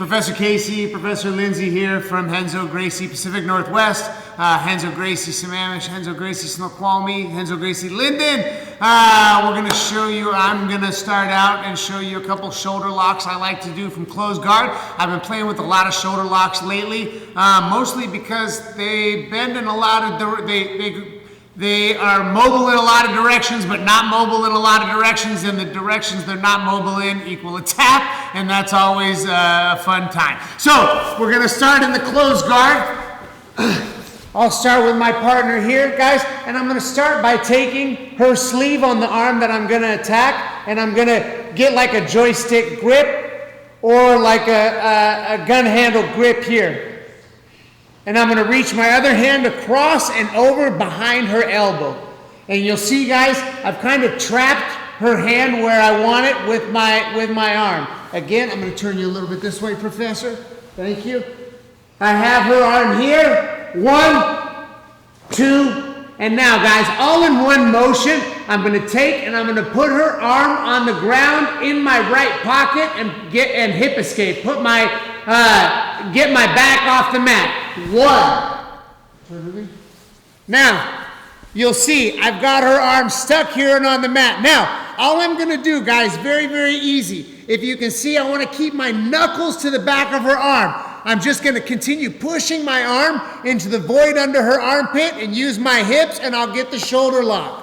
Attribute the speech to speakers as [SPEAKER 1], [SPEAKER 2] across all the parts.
[SPEAKER 1] Professor Casey, Professor Lindsay here from Renzo Gracie, Pacific Northwest. Renzo Gracie, Sammamish, Renzo Gracie, Snoqualmie, Renzo Gracie, Linden. We're going to show you, I'm going to start out and show you a couple shoulder locks I like to do from closed guard. I've been playing with a lot of shoulder locks lately, mostly because they bend in a lot of, they are mobile in a lot of directions, but not mobile in a lot of directions, and the directions they're not mobile in equal a tap, and that's always a fun time. So, we're gonna start in the closed guard. I'll start with my partner here, guys, and I'm gonna start by taking her sleeve on the arm that I'm gonna attack, and I'm gonna get like a joystick grip, or like a gun handle grip here. And I'm going to reach my other hand across and over behind her elbow. And you'll see, guys, I've kind of trapped her hand where I want it with my arm. Again, I'm going to turn you a little bit this way, Professor. Thank you. I have her arm here. 1, 2, and now, guys, all in one motion, I'm going to take and I'm going to put her arm on the ground in my right pocket and hip escape. Put my get my back off the mat. 1. Now, you'll see I've got her arm stuck here and on the mat. Now, all I'm going to do, guys, very, very easy. If you can see, I want to keep my knuckles to the back of her arm. I'm just going to continue pushing my arm into the void under her armpit and use my hips, and I'll get the shoulder lock.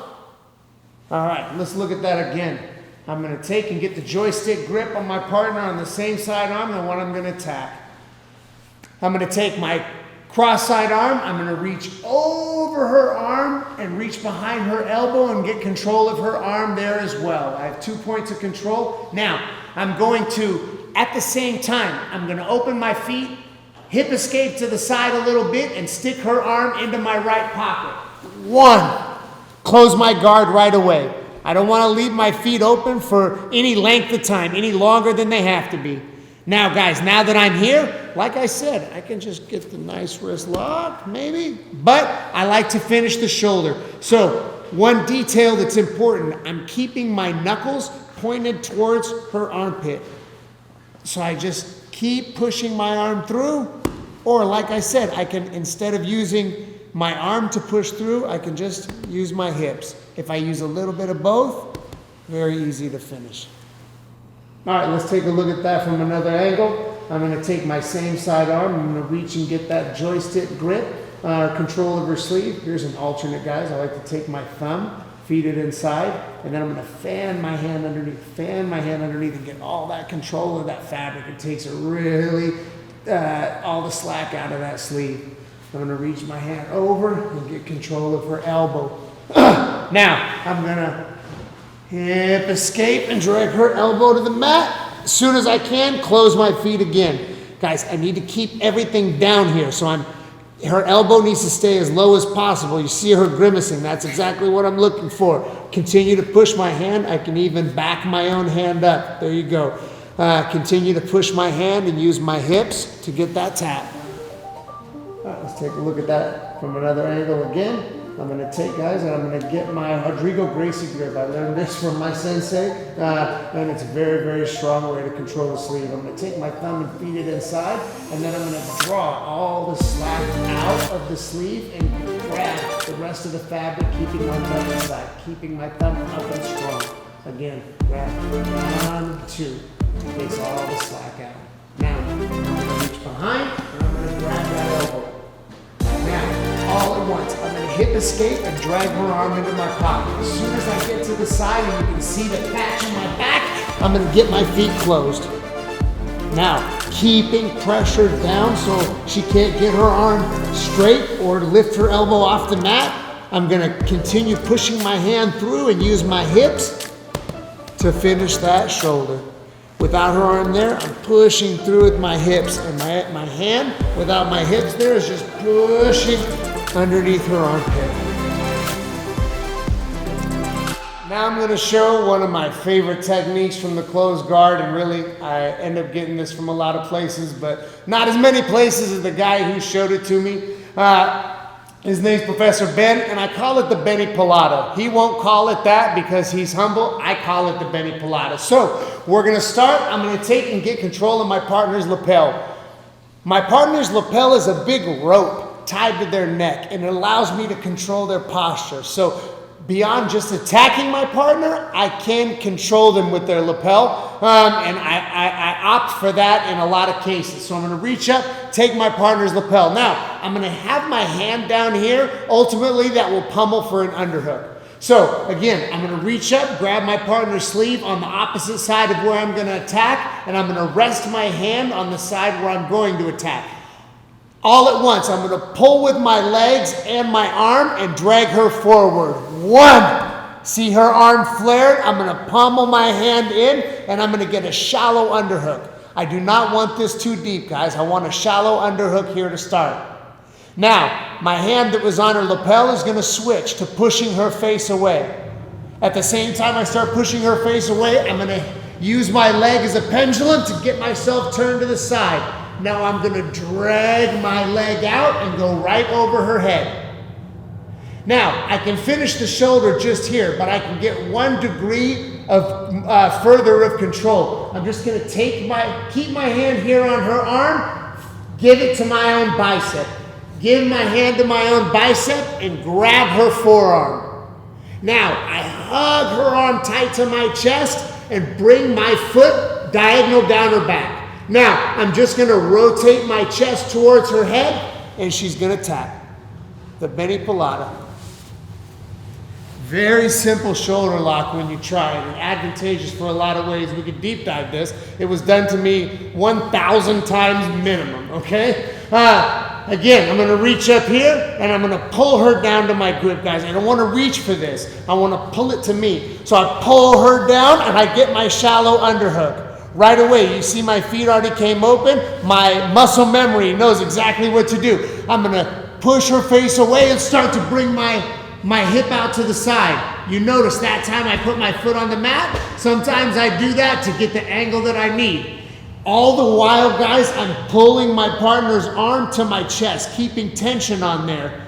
[SPEAKER 1] All right, let's look at that again. I'm going to take and get the joystick grip on my partner on the same side arm, the one I'm going to attack. I'm going to take my cross-side arm, I'm going to reach over her arm and reach behind her elbow and get control of her arm there as well. I have 2 points of control. Now, I'm going to, at the same time, I'm going to open my feet, hip escape to the side a little bit, and stick her arm into my right pocket. 1. Close my guard right away. I don't want to leave my feet open for any length of time, any longer than they have to be. Now, guys, now that I'm here, like I said, I can just get the nice wrist lock, maybe, but I like to finish the shoulder. So, one detail that's important, I'm keeping my knuckles pointed towards her armpit. So I just keep pushing my arm through, or like I said, I can, instead of using my arm to push through, I can just use my hips. If I use a little bit of both, very easy to finish. All right, let's take a look at that from another angle. I'm going to take my same side arm. I'm going to reach and get that joystick grip, control of her sleeve. Here's an alternate, guys. I like to take my thumb, feed it inside, and then I'm going to fan my hand underneath, and get all that control of that fabric. It takes it really, all the slack out of that sleeve. I'm going to reach my hand over and get control of her elbow. Now, I'm going to hip escape and drag her elbow to the mat. As soon as I can, close my feet again. Guys, I need to keep everything down here. So her elbow needs to stay as low as possible. You see her grimacing. That's exactly what I'm looking for. Continue to push my hand. I can even back my own hand up. There you go. Continue to push my hand and use my hips to get that tap. All right, let's take a look at that from another angle again. I'm going to take, guys, and I'm going to get my Renzo Gracie grip. I learned this from my sensei, and it's a very, very strong way to control the sleeve. I'm going to take my thumb and feed it inside, and then I'm going to draw all the slack out of the sleeve and grab the rest of the fabric, keeping my thumb inside, keeping my thumb up and strong. Again, grab 1, 2. Takes all the slack out. Now, I'm going to reach behind, and I'm going to grab that elbow. Now, all at once, I'm going to hip escape and drag her arm into my pocket. As soon as I get to the side and you can see the patch on my back, I'm going to get my feet closed. Now, keeping pressure down so she can't get her arm straight or lift her elbow off the mat, I'm going to continue pushing my hand through and use my hips to finish that shoulder. Without her arm there, I'm pushing through with my hips, and my hand, without my hips there, is just pushing underneath her armpit. Now I'm going to show one of my favorite techniques from the closed guard, and really I end up getting this from a lot of places, but not as many places as the guy who showed it to me. His name's Professor Ben, and I call it the Benny Plata. He won't call it that because he's humble. I call it the Benny Plata. So we're gonna start. I'm gonna take and get control of my partner's lapel. My partner's lapel is a big rope tied to their neck, and it allows me to control their posture. So beyond just attacking my partner, I can control them with their lapel, and I opt for that in a lot of cases. So I'm gonna reach up, take my partner's lapel. Now, I'm gonna have my hand down here. Ultimately, that will pummel for an underhook. So again, I'm gonna reach up, grab my partner's sleeve on the opposite side of where I'm gonna attack, and I'm gonna rest my hand on the side where I'm going to attack. All at once, I'm gonna pull with my legs and my arm and drag her forward. 1. See her arm flared? I'm gonna pummel my hand in, and I'm gonna get a shallow underhook. I do not want this too deep, guys. I want a shallow underhook here to start. Now, my hand that was on her lapel is gonna switch to pushing her face away. At the same time I start pushing her face away, I'm gonna use my leg as a pendulum to get myself turned to the side. Now I'm gonna drag my leg out and go right over her head. Now, I can finish the shoulder just here, but I can get 1 degree of further of control. I'm just gonna keep my hand here on her arm, give it to my own bicep. Give my hand to my own bicep and grab her forearm. Now, I hug her arm tight to my chest and bring my foot diagonal down her back. Now, I'm just gonna rotate my chest towards her head, and she's gonna tap. The Benny Plata. Very simple shoulder lock when you try it, and advantageous for a lot of ways. We could deep dive this. It was done to me 1,000 times minimum, okay? Again, I'm gonna reach up here, and I'm gonna pull her down to my grip, guys. I don't wanna reach for this. I wanna pull it to me. So I pull her down, and I get my shallow underhook. Right away, you see my feet already came open. My muscle memory knows exactly what to do. I'm gonna push her face away and start to bring my hip out to the side. You notice that time I put my foot on the mat. Sometimes I do that to get the angle that I need. All the while, guys, I'm pulling my partner's arm to my chest, keeping tension on there,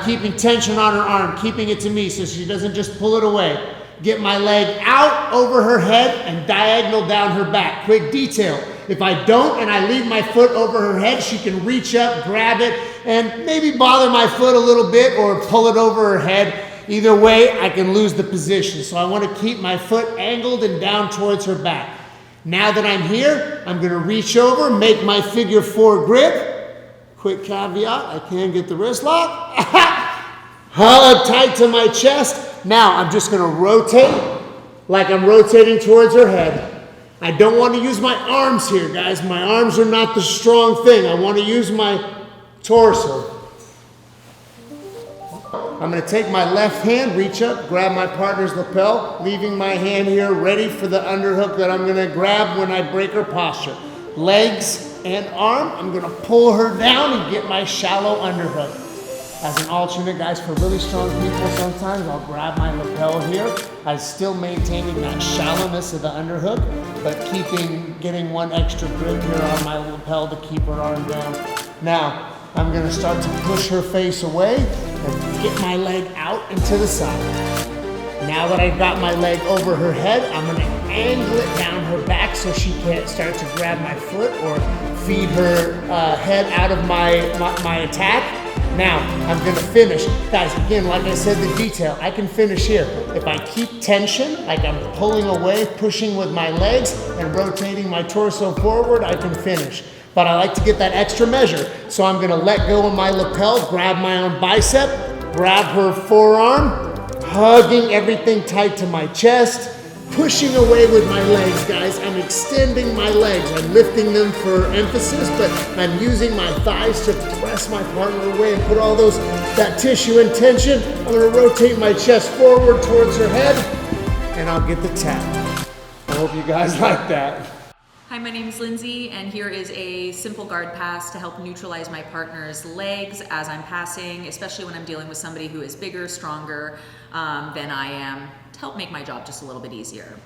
[SPEAKER 1] keeping tension on her arm, keeping it to me so she doesn't just pull it away. Get my leg out over her head and diagonal down her back. Quick detail. If I don't and I leave my foot over her head, she can reach up, grab it, and maybe bother my foot a little bit or pull it over her head. Either way, I can lose the position. So I want to keep my foot angled and down towards her back. Now that I'm here, I'm going to reach over, make my figure 4 grip. Quick caveat, I can get the wrist lock. Hug tight to my chest. Now I'm just gonna rotate like I'm rotating towards her head. I don't want to use my arms here, guys. My arms are not the strong thing. I want to use my torso. I'm gonna take my left hand, reach up, grab my partner's lapel, leaving my hand here ready for the underhook that I'm gonna grab when I break her posture. Legs and arm, I'm gonna pull her down and get my shallow underhook. As an alternate, guys, for really strong people, sometimes I'll grab my lapel here. I'm still maintaining that shallowness of the underhook, but getting 1 extra grip here on my lapel to keep her arm down. Now, I'm gonna start to push her face away and get my leg out and to the side. Now that I've got my leg over her head, I'm gonna angle it down her back so she can't start to grab my foot or feed her head out of my attack. Now, I'm gonna finish. Guys, again, like I said, the detail, I can finish here. If I keep tension, like I'm pulling away, pushing with my legs, and rotating my torso forward, I can finish. But I like to get that extra measure. So I'm gonna let go of my lapel, grab my own bicep, grab her forearm, hugging everything tight to my chest, pushing away with my legs, guys. I'm extending my legs. I'm lifting them for emphasis, but I'm using my thighs to press my partner away and put all that tissue in tension. I'm gonna rotate my chest forward towards her head, and I'll get the tap. I hope you guys like that.
[SPEAKER 2] Hi, my name is Lindsay, and here is a simple guard pass to help neutralize my partner's legs as I'm passing, especially when I'm dealing with somebody who is bigger, stronger than I am, to help make my job just a little bit easier.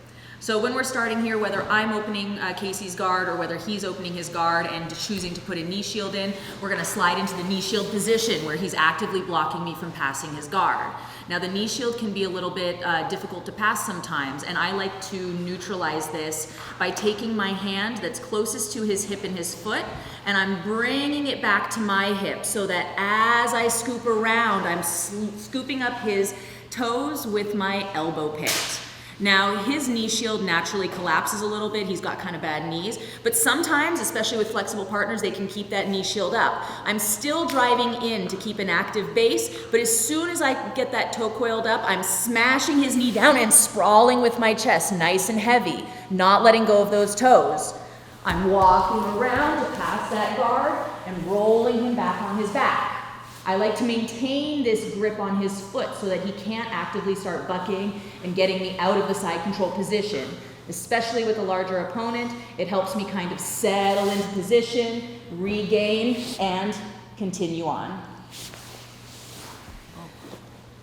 [SPEAKER 2] So when we're starting here, whether I'm opening Casey's guard or whether he's opening his guard and choosing to put a knee shield in, we're gonna slide into the knee shield position where he's actively blocking me from passing his guard. Now the knee shield can be a little bit difficult to pass sometimes, and I like to neutralize this by taking my hand that's closest to his hip and his foot, and I'm bringing it back to my hip so that as I scoop around, I'm scooping up his toes with my elbow pit. Now, his knee shield naturally collapses a little bit. He's got kind of bad knees, but sometimes, especially with flexible partners, they can keep that knee shield up. I'm still driving in to keep an active base, but as soon as I get that toe coiled up, I'm smashing his knee down and sprawling with my chest, nice and heavy, not letting go of those toes. I'm walking around to pass that guard and rolling him back on his back. I like to maintain this grip on his foot so that he can't actively start bucking and getting me out of the side control position. Especially with a larger opponent, it helps me kind of settle into position, regain, and continue on.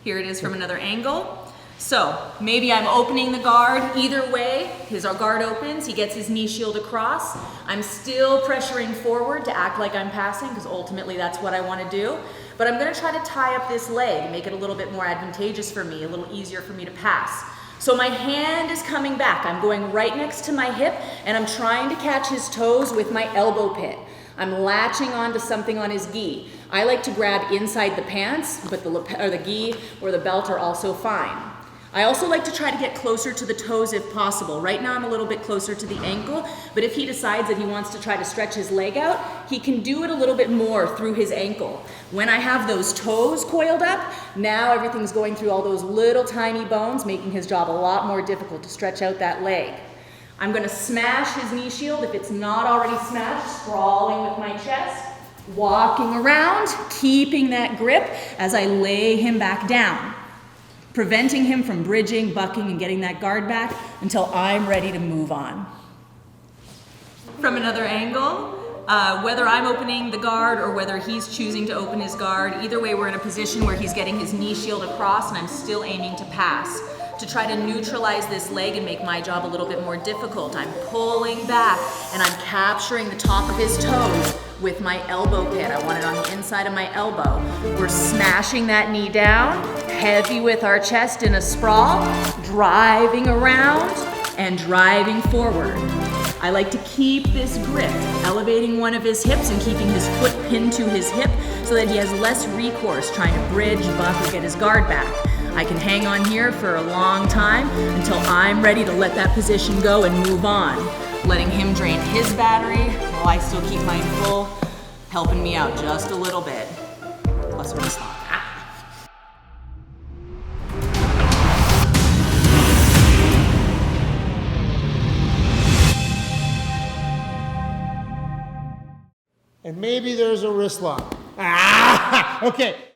[SPEAKER 2] Here it is from another angle. So maybe I'm opening the guard. Either way, his guard opens, he gets his knee shield across. I'm still pressuring forward to act like I'm passing, because ultimately that's what I want to do. But I'm going to try to tie up this leg and make it a little bit more advantageous for me, a little easier for me to pass. So my hand is coming back. I'm going right next to my hip, and I'm trying to catch his toes with my elbow pit. I'm latching onto something on his gi. I like to grab inside the pants, but the gi or the belt are also fine. I also like to try to get closer to the toes if possible. Right now I'm a little bit closer to the ankle, but if he decides that he wants to try to stretch his leg out, he can do it a little bit more through his ankle. When I have those toes coiled up, now everything's going through all those little tiny bones, making his job a lot more difficult to stretch out that leg. I'm gonna smash his knee shield. If it's not already smashed, sprawling with my chest, walking around, keeping that grip as I lay him back down, preventing him from bridging, bucking, and getting that guard back until I'm ready to move on. From another angle, whether I'm opening the guard or whether he's choosing to open his guard, either way we're in a position where he's getting his knee shield across and I'm still aiming to pass. To try to neutralize this leg and make my job a little bit more difficult, I'm pulling back and I'm capturing the top of his toes with my elbow pit. I want it on the inside of my elbow. We're smashing that knee down, heavy with our chest in a sprawl, driving around and driving forward. I like to keep this grip, elevating one of his hips and keeping his foot pinned to his hip so that he has less recourse trying to bridge, buck, or get his guard back. I can hang on here for a long time until I'm ready to let that position go and move on, letting him drain his battery while I still keep mine full, helping me out just a little bit. Plus we're just
[SPEAKER 1] and maybe there's a wrist lock. Okay.